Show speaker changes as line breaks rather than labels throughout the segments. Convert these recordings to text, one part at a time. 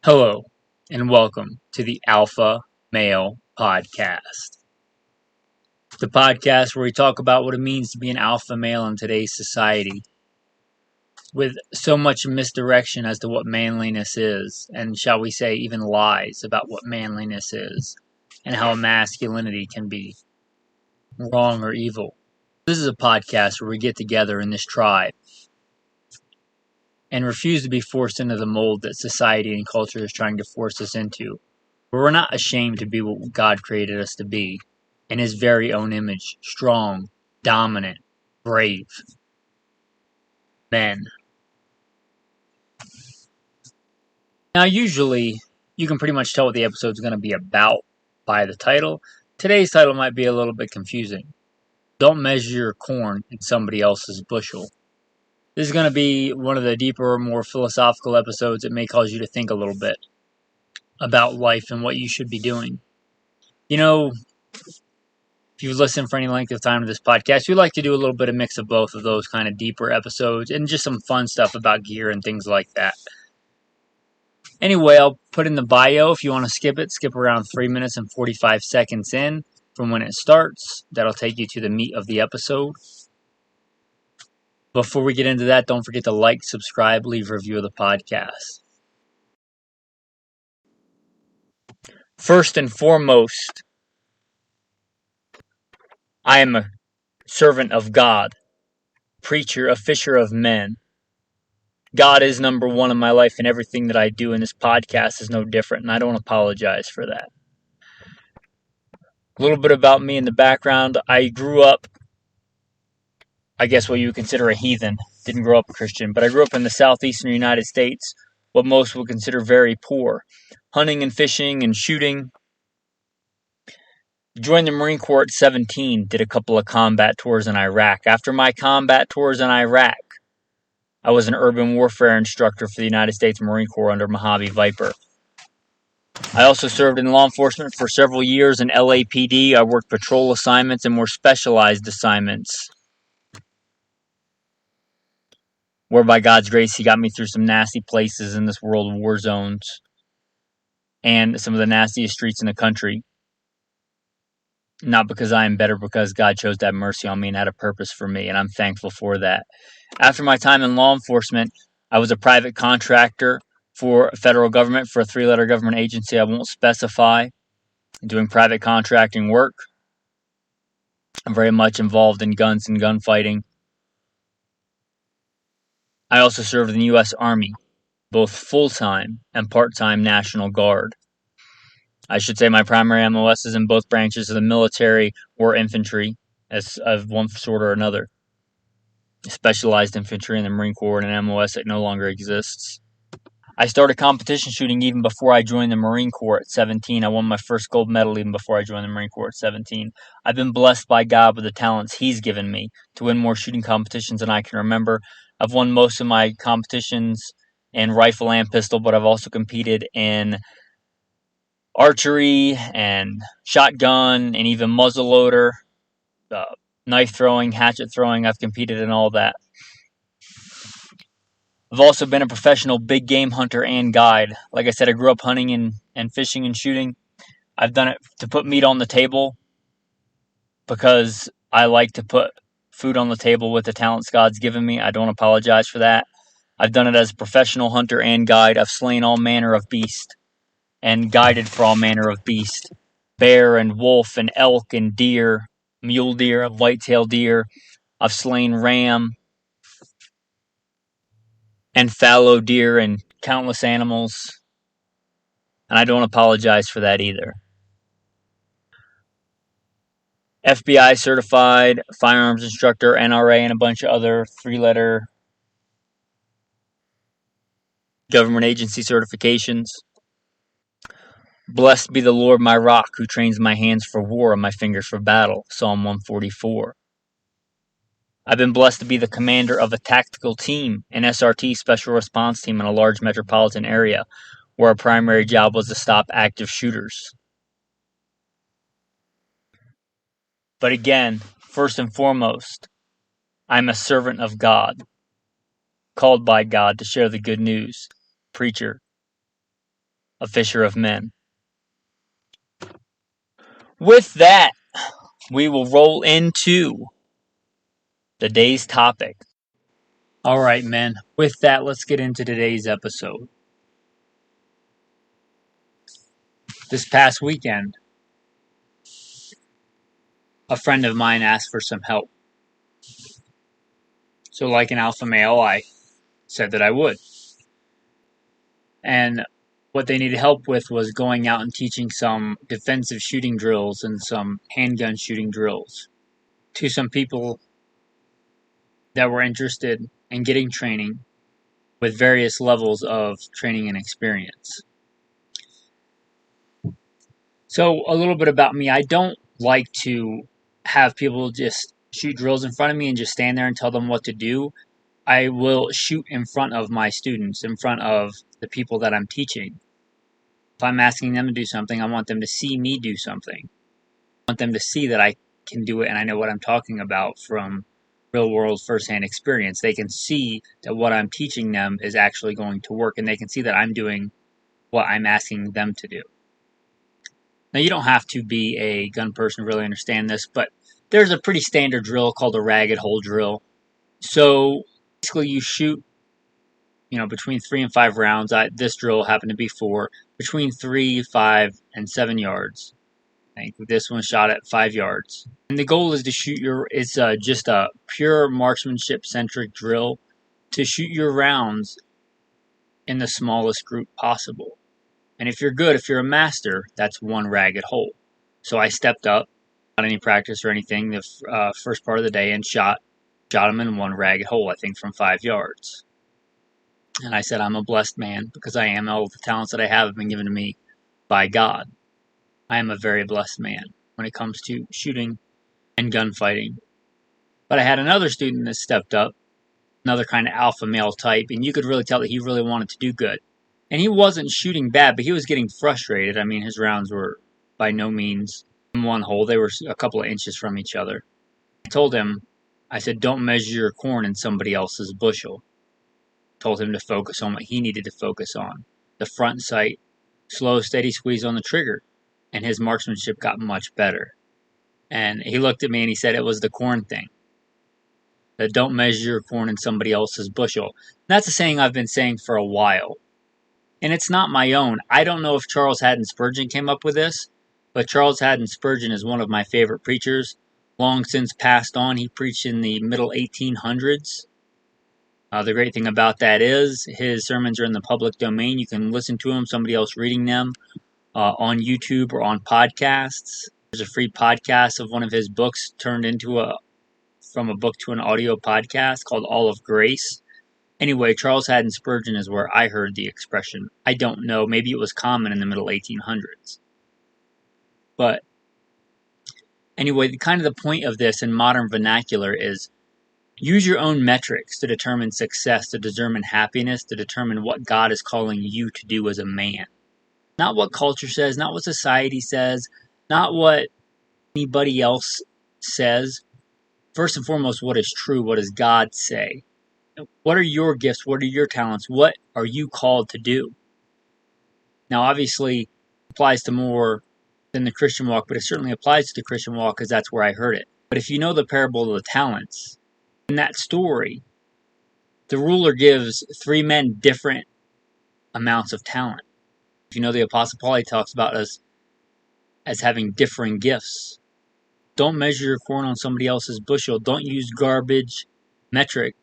Hello, and welcome to the Alpha Male Podcast. The podcast where we talk about what it means to be an alpha male in today's society, with so much misdirection as to what manliness is, and shall we say, even lies about what manliness is, and how masculinity can be wrong or evil. This is a podcast where we get together in this tribe and refuse to be forced into the mold that society and culture is trying to force us into. But we're not ashamed to be what God created us to be, in His very own image, strong, dominant, brave men. Now, usually, you can pretty much tell what the episode's going to be about by the title. Today's title might be a little bit confusing. Don't measure your corn in somebody else's bushel. This is going to be one of the deeper, more philosophical episodes that may cause you to think a little bit about life and what you should be doing. You know, if you've listened for any length of time to this podcast, we like to do a little bit of mix of both of those kind of deeper episodes and just some fun stuff about gear and things like that. Anyway, I'll put in the bio. If you want to skip it, skip around 3 minutes and 45 seconds in from when it starts. That'll take you to the meat of the episode. Before we get into that, don't forget to like, subscribe, leave a review of the podcast. First and foremost, I am a servant of God, preacher, a fisher of men. God is number one in my life, and everything that I do in this podcast is no different, and I don't apologize for that. A little bit about me in the background. I grew up, I guess what you would consider a heathen. Didn't grow up a Christian, but I grew up in the southeastern United States, what most would consider very poor. Hunting and fishing and shooting. Joined the Marine Corps at 17, did a couple of combat tours in Iraq. After my combat tours in Iraq, I was an urban warfare instructor for the United States Marine Corps under Mojave Viper. I also served in law enforcement for several years in LAPD. I worked patrol assignments and more specialized assignments, where by God's grace, He got me through some nasty places in this world of war zones and some of the nastiest streets in the country. Not because I am better, because God chose to have mercy on me and had a purpose for me, and I'm thankful for that. After my time in law enforcement, I was a private contractor for federal government, for a 3-letter government agency I won't specify, doing private contracting work. I'm very much involved in guns and gunfighting. I also served in the U.S. Army, both full-time and part-time National Guard. I should say my primary MOS is in both branches of the military or infantry, as of one sort or another. Specialized infantry in the Marine Corps and an MOS that no longer exists. I started competition shooting even before I joined the Marine Corps at 17. I won my first gold medal even before I joined the Marine Corps at 17. I've been blessed by God with the talents He's given me to win more shooting competitions than I can remember. I've won most of my competitions in rifle and pistol, but I've also competed in archery and shotgun and even muzzleloader, knife throwing, hatchet throwing. I've competed in all that. I've also been a professional big game hunter and guide. Like I said, I grew up hunting and fishing and shooting. I've done it to put meat on the table because I like to put food on the table with the talents God's given me. I don't apologize for that. I've done it as a professional hunter and guide. I've slain all manner of beast and guided for all manner of beast. Bear and wolf and elk and deer, mule deer, whitetail deer. I've slain ram and fallow deer and countless animals. And I don't apologize for that either. FBI certified, firearms instructor, NRA, and a bunch of other 3-letter government agency certifications. Blessed be the Lord my rock, who trains my hands for war and my fingers for battle. Psalm 144. I've been blessed to be the commander of a tactical team, an SRT, special response team, in a large metropolitan area, where our primary job was to stop active shooters. But again, first and foremost, I'm a servant of God, called by God to share the good news. Preacher. a fisher of men. With that, we will roll into the day's topic. All right, men. With that, let's get into today's episode. This past weekend, a friend of mine asked for some help. So, like an alpha male, I said that I would. And what they needed help with was going out and teaching some defensive shooting drills and some handgun shooting drills to some people that were interested in getting training with various levels of training and experience. So, a little bit about me. I don't like to have people just shoot drills in front of me and just stand there and tell them what to do. I will shoot in front of my students, in front of the people that I'm teaching. If I'm asking them to do something, I want them to see me do something. I want them to see that I can do it and I know what I'm talking about from real world firsthand experience. They can see that what I'm teaching them is actually going to work, and they can see that I'm doing what I'm asking them to do. Now, you don't have to be a gun person to really understand this, but there's a pretty standard drill called a ragged hole drill. So basically you shoot, between 3 and 5 rounds. This drill happened to be 4, between 3, 5, and 7 yards. I think this one shot at 5 yards. And the goal is to shoot it's just a pure marksmanship-centric drill to shoot your rounds in the smallest group possible. And if you're a master, that's one ragged hole. So I stepped up, not any practice or anything, the first part of the day and shot him in one ragged hole, I think from 5 yards. And I said, I'm a blessed man because I am. All the talents that I have been given to me by God. I am a very blessed man when it comes to shooting and gunfighting. But I had another student that stepped up, another kind of alpha male type, and you could really tell that he really wanted to do good. And he wasn't shooting bad, but he was getting frustrated. I mean, his rounds were by no means in one hole. They were a couple of inches from each other. I told him, I said, don't measure your corn in somebody else's bushel. Told him to focus on what he needed to focus on. The front sight, slow, steady squeeze on the trigger. And his marksmanship got much better. And he looked at me and he said it was the corn thing. That don't measure your corn in somebody else's bushel. And that's a saying I've been saying for a while. And it's not my own. I don't know if Charles Haddon Spurgeon came up with this, but Charles Haddon Spurgeon is one of my favorite preachers. Long since passed on. He preached in the middle 1800s. The great thing about that is his sermons are in the public domain. You can listen to them, somebody else reading them on YouTube or on podcasts. There's a free podcast of one of his books turned into from a book to an audio podcast called All of Grace. Anyway, Charles Haddon Spurgeon is where I heard the expression. I don't know. Maybe it was common in the middle 1800s. But anyway, kind of the point of this in modern vernacular is use your own metrics to determine success, to determine happiness, to determine what God is calling you to do as a man. Not what culture says, not what society says, not what anybody else says. First and foremost, what is true? What does God say? What are your gifts? What are your talents? What are you called to do? Now, obviously, it applies to more than the Christian walk, but it certainly applies to the Christian walk because that's where I heard it. But if you know the parable of the talents, in that story, the ruler gives 3 men different amounts of talent. If you know the Apostle Paul, he talks about us as having differing gifts. Don't measure your corn on somebody else's bushel. Don't use garbage metrics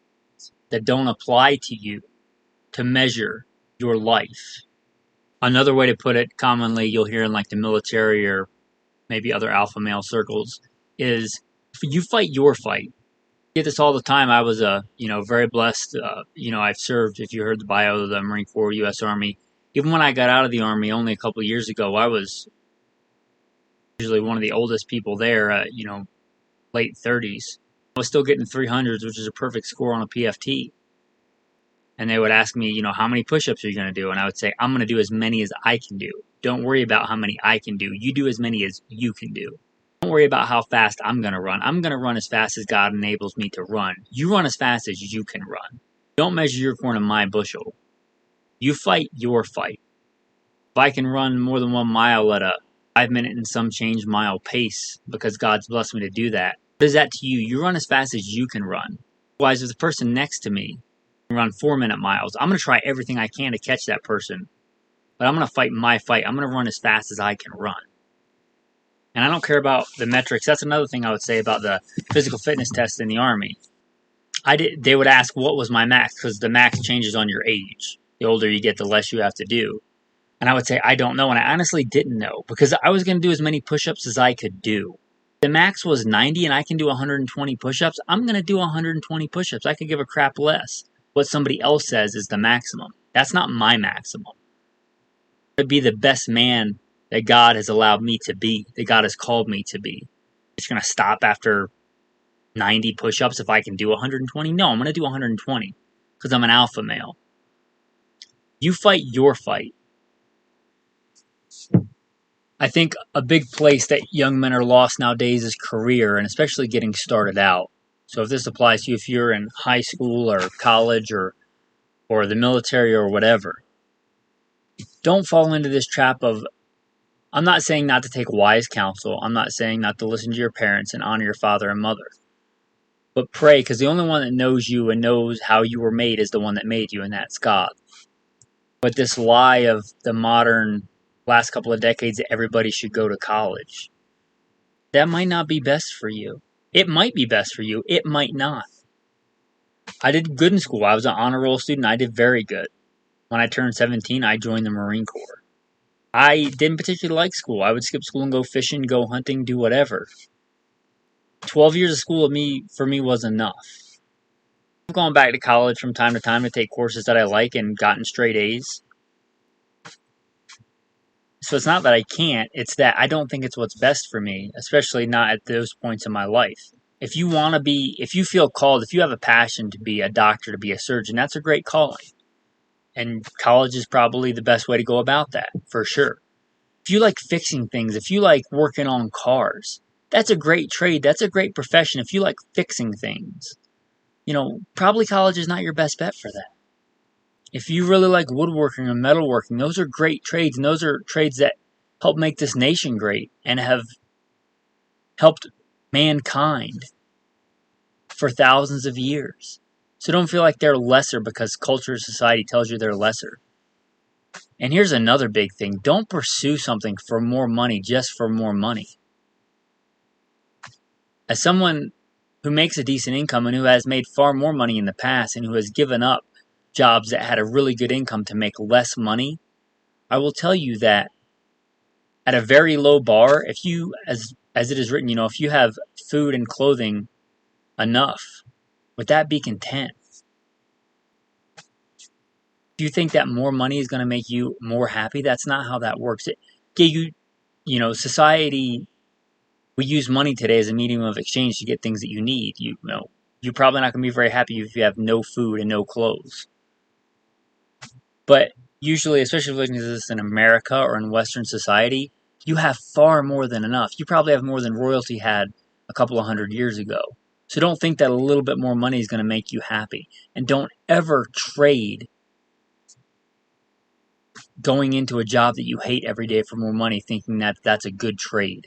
that don't apply to you to measure your life. Another way to put it, commonly you'll hear in like the military or maybe other alpha male circles, is you fight your fight. I get this all the time. I was very blessed. I've served, if you heard the bio of the Marine Corps, U.S. Army. Even when I got out of the Army only a couple of years ago, I was usually one of the oldest people there, late 30s. I was still getting 300s, which is a perfect score on a PFT. And they would ask me, how many push-ups are you going to do? And I would say, I'm going to do as many as I can do. Don't worry about how many I can do. You do as many as you can do. Don't worry about how fast I'm going to run. I'm going to run as fast as God enables me to run. You run as fast as you can run. Don't measure your corn in my bushel. You fight your fight. If I can run more than 1 mile at a 5 minute and some change mile pace because God's blessed me to do that, what is that to you? You run as fast as you can run. Otherwise, if the person next to me can run 4 minute miles, I'm going to try everything I can to catch that person. But I'm going to fight my fight. I'm going to run as fast as I can run. And I don't care about the metrics. That's another thing I would say about the physical fitness test in the Army. They would ask what was my max, because the max changes on your age. The older you get, the less you have to do. And I would say, I don't know. And I honestly didn't know, because I was going to do as many push-ups as I could do. The max was 90 and I can do 120 push-ups. I'm going to do 120 push-ups. I could give a crap less. What somebody else says is the maximum. That's not my maximum. To be the best man that God has allowed me to be, that God has called me to be. It's going to stop after 90 push-ups if I can do 120? No, I'm going to do 120 because I'm an alpha male. You fight your fight. I think a big place that young men are lost nowadays is career, and especially getting started out. So if this applies to you, if you're in high school or college or the military or whatever, don't fall into this trap of, I'm not saying not to take wise counsel. I'm not saying not to listen to your parents and honor your father and mother. But pray, because the only one that knows you and knows how you were made is the one that made you, and that's God. But this lie of the modern last couple of decades that everybody should go to college, that might not be best for you. It might be best for you. It might not. I did good in school. I was an honor roll student. I did very good. When I turned 17, I joined the Marine Corps. I didn't particularly like school. I would skip school and go fishing, go hunting, do whatever. 12 years of school for me was enough. I've gone back to college from time to time to take courses that I like and gotten straight A's. So it's not that I can't, it's that I don't think it's what's best for me, especially not at those points in my life. If you feel called, if you have a passion to be a doctor, to be a surgeon, that's a great calling. And college is probably the best way to go about that, for sure. If you like fixing things, if you like working on cars, that's a great trade, that's a great profession. If you like fixing things, probably college is not your best bet for that. If you really like woodworking or metalworking, those are great trades, and those are trades that help make this nation great and have helped mankind for thousands of years. So don't feel like they're lesser because culture or society tells you they're lesser. And here's another big thing. Don't pursue something for more money just for more money. As someone who makes a decent income and who has made far more money in the past and who has given up jobs that had a really good income to make less money, I will tell you that at a very low bar, if you, as it is written, if you have food and clothing enough, would that be content? Do you think that more money is going to make you more happy? That's not how that works. Society, we use money today as a medium of exchange to get things that you need. You're probably not going to be very happy if you have no food and no clothes. But usually, especially looking at this in America or in Western society, you have far more than enough. You probably have more than royalty had a couple of 100 years ago. So don't think that a little bit more money is going to make you happy. And don't ever trade going into a job that you hate every day for more money, thinking that that's a good trade.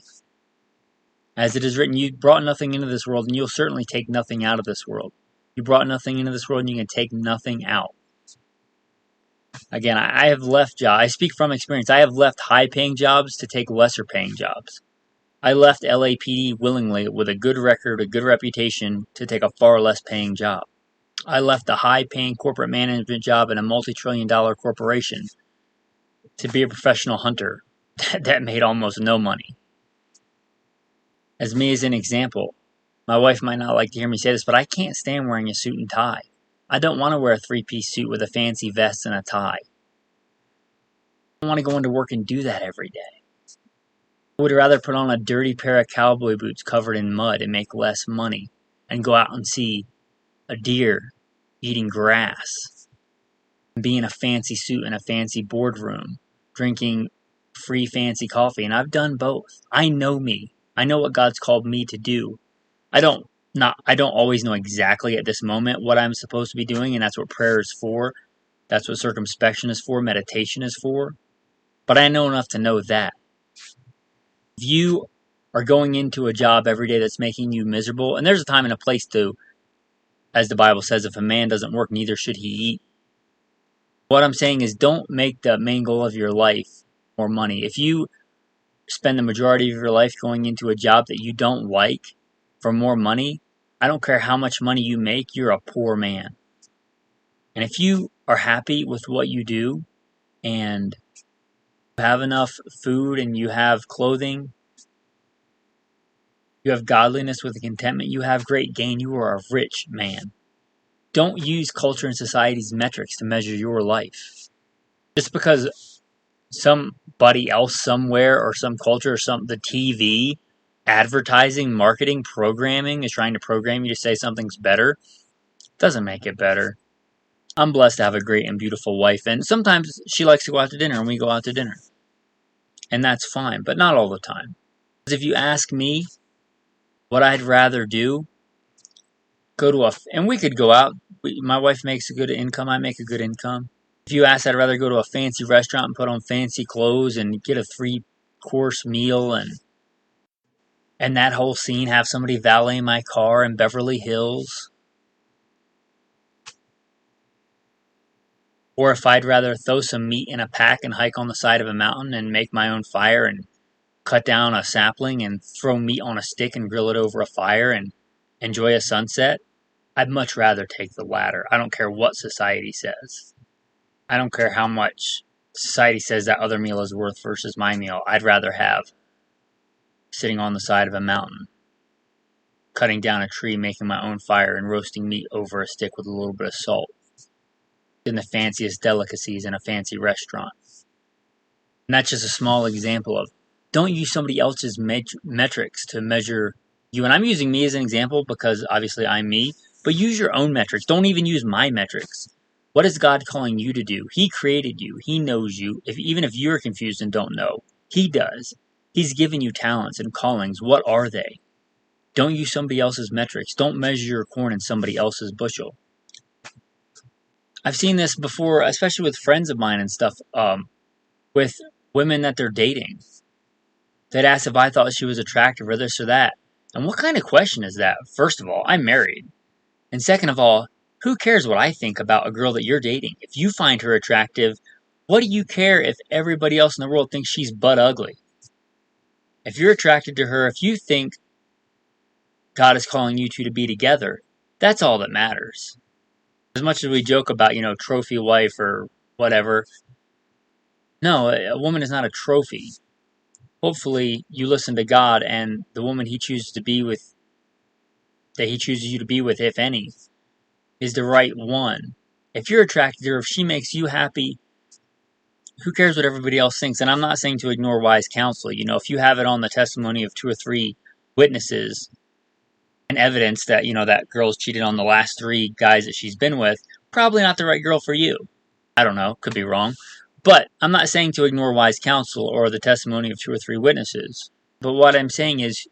As it is written, you brought nothing into this world, and you'll certainly take nothing out of this world. You brought nothing into this world, and you can take nothing out. Again, I have left jobs. I speak from experience. I have left high-paying jobs to take lesser-paying jobs. I left LAPD willingly with a good record, a good reputation, to take a far less-paying job. I left a high-paying corporate management job in a multi-trillion-dollar corporation to be a professional hunter that made almost no money. As me as an example, my wife might not like to hear me say this, but I can't stand wearing a suit and tie. I don't want to wear a three-piece suit with a fancy vest and a tie. I don't want to go into work and do that every day. I would rather put on a dirty pair of cowboy boots covered in mud and make less money and go out and see a deer eating grass and be in a fancy suit in a fancy boardroom drinking free fancy coffee. And I've done both. I know me. I know what God's called me to do. I don't always know exactly at this moment what I'm supposed to be doing, and that's what prayer is for. That's what circumspection is for, meditation is for. But I know enough to know that. If you are going into a job every day that's making you miserable, and there's a time and a place to, as the Bible says, if a man doesn't work, neither should he eat. What I'm saying is don't make the main goal of your life more money. If you spend the majority of your life going into a job that you don't like for more money, I don't care how much money you make, you're a poor man. And if you are happy with what you do and you have enough food and you have clothing, you have godliness with the contentment, you have great gain, you are a rich man. Don't use culture and society's metrics to measure your life. Just because somebody else somewhere or some culture or the TV, advertising, marketing, programming is trying to program you to say something's better, doesn't make it better. I'm blessed to have a great and beautiful wife, and sometimes she likes to go out to dinner and we go out to dinner. And that's fine, but not all the time. Because if you ask me what I'd rather do, and we could go out. My wife makes a good income, I make a good income. If you ask, I'd rather go to a fancy restaurant and put on fancy clothes and get a 3-course meal and that whole scene, have somebody valet my car in Beverly Hills. Or if I'd rather throw some meat in a pack and hike on the side of a mountain and make my own fire and cut down a sapling and throw meat on a stick and grill it over a fire and enjoy a sunset, I'd much rather take the latter. I don't care what society says. I don't care how much society says that other meal is worth versus my meal. I'd rather have sitting on the side of a mountain, cutting down a tree, making my own fire, and roasting meat over a stick with a little bit of salt than the fanciest delicacies in a fancy restaurant. And that's just a small example of, don't use somebody else's metrics to measure you. And I'm using me as an example because obviously I'm me, but use your own metrics. Don't even use my metrics. What is God calling you to do? He created you. He knows you. Even if you're confused and don't know, He does. He's given you talents and callings. What are they? Don't use somebody else's metrics. Don't measure your corn in somebody else's bushel. I've seen this before, especially with friends of mine and stuff, with women that they're dating. They'd ask if I thought she was attractive or this or that. And what kind of question is that? First of all, I'm married. And second of all, who cares what I think about a girl that you're dating? If you find her attractive, what do you care if everybody else in the world thinks she's butt ugly? If you're attracted to her, if you think God is calling you two to be together, that's all that matters. As much as we joke about, trophy wife or whatever, no, a woman is not a trophy. Hopefully you listen to God and the woman He chooses to be with, that He chooses you to be with, if any, is the right one. If you're attracted to her, if she makes you happy, who cares what everybody else thinks? And I'm not saying to ignore wise counsel. If you have it on the testimony of 2 or 3 witnesses and evidence that, that girl's cheated on the last 3 guys that she's been with, probably not the right girl for you. I don't know, could be wrong. But I'm not saying to ignore wise counsel or the testimony of 2 or 3 witnesses. But what I'm saying is,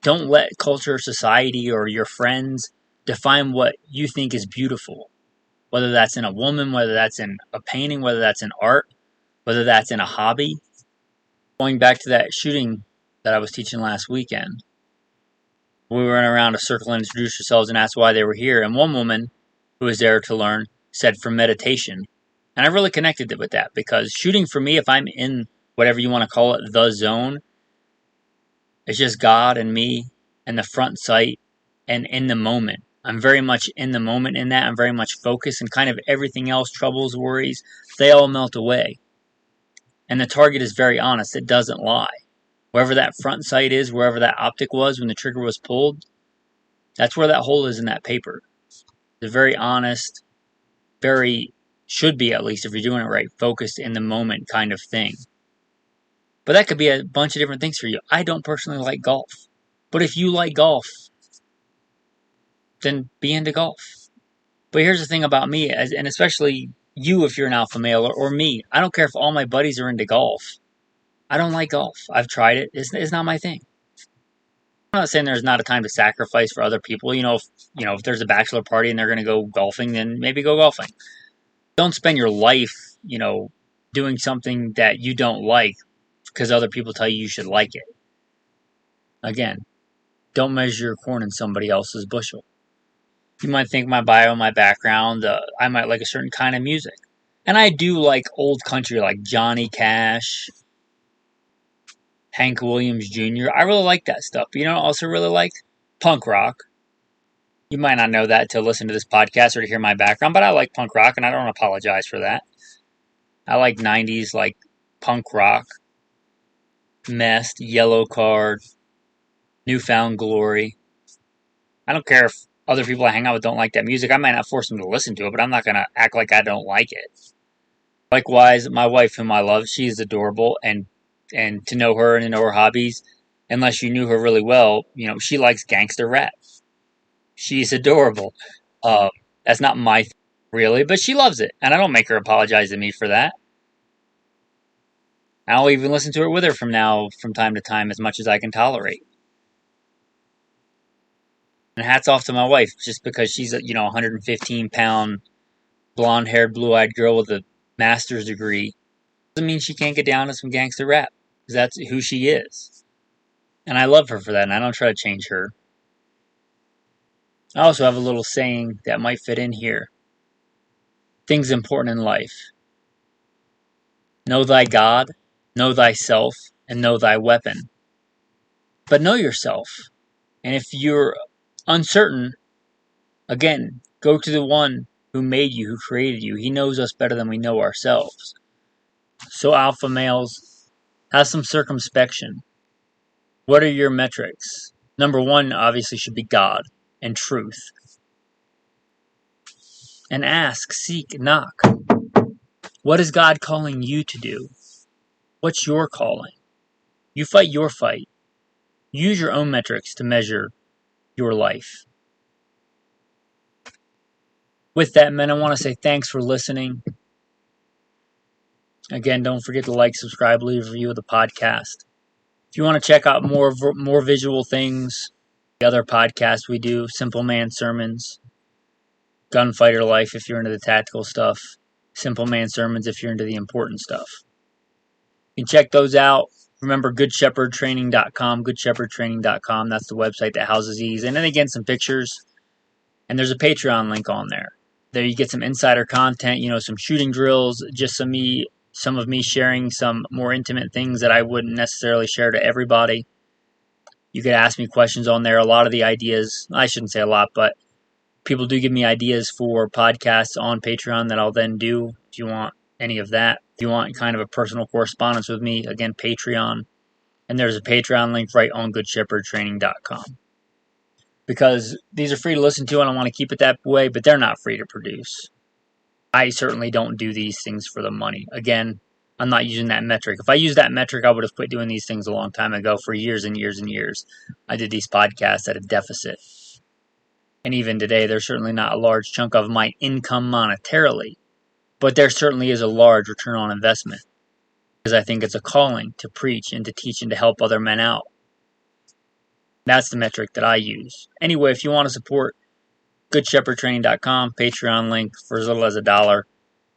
don't let culture, society, or your friends define what you think is beautiful. Whether that's in a woman, whether that's in a painting, whether that's in art, whether that's in a hobby. Going back to that shooting that I was teaching last weekend, we went around a circle and introduced ourselves and asked why they were here. And one woman who was there to learn said for meditation. And I really connected it with that because shooting for me, if I'm in whatever you want to call it, the zone, it's just God and me and the front sight and in the moment. I'm very much in the moment in that. I'm very much focused, and kind of everything else, troubles, worries, they all melt away. And the target is very honest. It doesn't lie. Wherever that front sight is, wherever that optic was when the trigger was pulled, that's where that hole is in that paper. It's very honest, should be at least if you're doing it right, focused in the moment kind of thing. But that could be a bunch of different things for you. I don't personally like golf. But if you like golf, then be into golf. But here's the thing about me, and especially you if you're an alpha male, or me. I don't care if all my buddies are into golf. I don't like golf. I've tried it. It's not my thing. I'm not saying there's not a time to sacrifice for other people. If there's a bachelor party and they're going to go golfing, then maybe go golfing. Don't spend your life, doing something that you don't like because other people tell you should like it. Again, don't measure your corn in somebody else's bushel. You might think my bio, my background, I might like a certain kind of music. And I do like old country like Johnny Cash, Hank Williams Jr. I really like that stuff. But I also really like punk rock. You might not know that to listen to this podcast or to hear my background, but I like punk rock and I don't apologize for that. I like 90s like punk rock, Messed, Yellow Card, Newfound Glory. I don't care if other people I hang out with don't like that music. I might not force them to listen to it, but I'm not going to act like I don't like it. Likewise, my wife, whom I love, she's adorable, and to know her and to know her hobbies, unless you knew her really well, she likes gangster rap. She's adorable. That's not my thing, really, but she loves it, and I don't make her apologize to me for that. I'll even listen to it with her from time to time, as much as I can tolerate. And hats off to my wife, just because she's a 115-pound, blonde-haired, blue-eyed girl with a master's degree, doesn't mean she can't get down to some gangster rap, because that's who she is. And I love her for that, and I don't try to change her. I also have a little saying that might fit in here. Things important in life. Know thy God, know thyself, and know thy weapon. But know yourself. And if you're uncertain, again, go to the one who made you, who created you. He knows us better than we know ourselves. So alpha males, have some circumspection. What are your metrics? Number one, obviously, should be God and truth. And ask, seek, knock. What is God calling you to do? What's your calling? You fight your fight. Use your own metrics to measure your life. With that, men, I want to say thanks for listening. Again, don't forget to like, subscribe, leave a review of the podcast. If you want to check out more visual things, the other podcasts we do, Simple Man Sermons, Gunfighter Life if you're into the tactical stuff, Simple Man Sermons if you're into the important stuff. You can check those out. Remember, goodshepherdtraining.com, goodshepherdtraining.com. That's the website that houses these. And then again, some pictures. And there's a Patreon link on there. There you get some insider content, some shooting drills, just some of me sharing some more intimate things that I wouldn't necessarily share to everybody. You could ask me questions on there. A lot of the ideas, I shouldn't say a lot, but people do give me ideas for podcasts on Patreon that I'll then do. If you want any of that, if you want kind of a personal correspondence with me, again, Patreon. And there's a Patreon link right on goodshepherdtraining.com. Because these are free to listen to and I want to keep it that way, but they're not free to produce. I certainly don't do these things for the money. Again, I'm not using that metric. If I used that metric, I would have quit doing these things a long time ago for years and years and years. I did these podcasts at a deficit. And even today, there's certainly not a large chunk of my income monetarily, but there certainly is a large return on investment. Because I think it's a calling to preach and to teach and to help other men out. That's the metric that I use. Anyway, if you want to support goodshepherdtraining.com, Patreon link for as little as $1,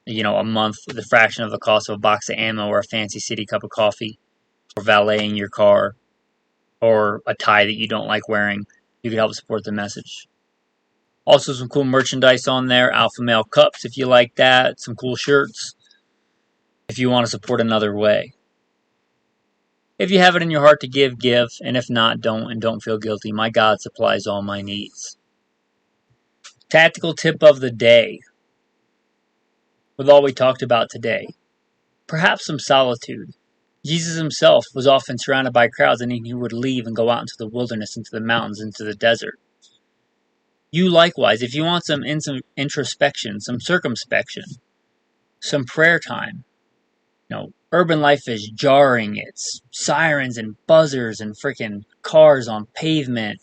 a month, the fraction of the cost of a box of ammo or a fancy city cup of coffee, or valeting your car, or a tie that you don't like wearing, you can help support the message. Also, some cool merchandise on there, Alpha Male cups if you like that, some cool shirts if you want to support another way. If you have it in your heart to give, give, and if not, don't, and don't feel guilty. My God supplies all my needs. Tactical tip of the day. With all we talked about today, perhaps some solitude. Jesus himself was often surrounded by crowds, and he would leave and go out into the wilderness, into the mountains, into the desert. You likewise, if you want some introspection, some circumspection, some prayer time, urban life is jarring. It's sirens and buzzers and freaking cars on pavement.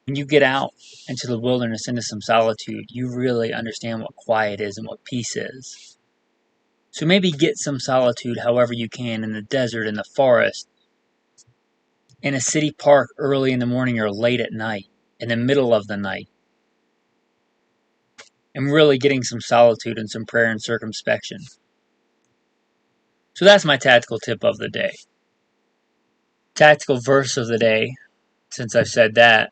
When you get out into the wilderness, into some solitude, you really understand what quiet is and what peace is. So maybe get some solitude however you can in the desert, in the forest, in a city park early in the morning or late at night, in the middle of the night. I'm really getting some solitude and some prayer and circumspection. So that's my tactical tip of the day. Tactical verse of the day, since I've said that,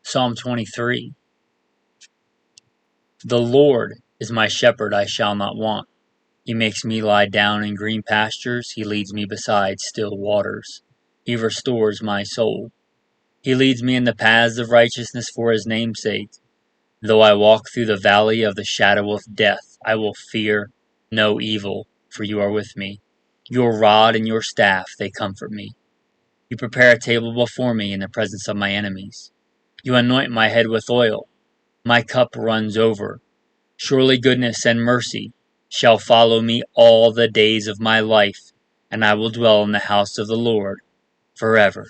Psalm 23. The Lord is my shepherd, I shall not want. He makes me lie down in green pastures. He leads me beside still waters. He restores my soul. He leads me in the paths of righteousness for his name's sake. Though I walk through the valley of the shadow of death, I will fear no evil, for you are with me. Your rod and your staff, they comfort me. You prepare a table before me in the presence of my enemies. You anoint my head with oil. My cup runs over. Surely goodness and mercy shall follow me all the days of my life, and I will dwell in the house of the Lord forever.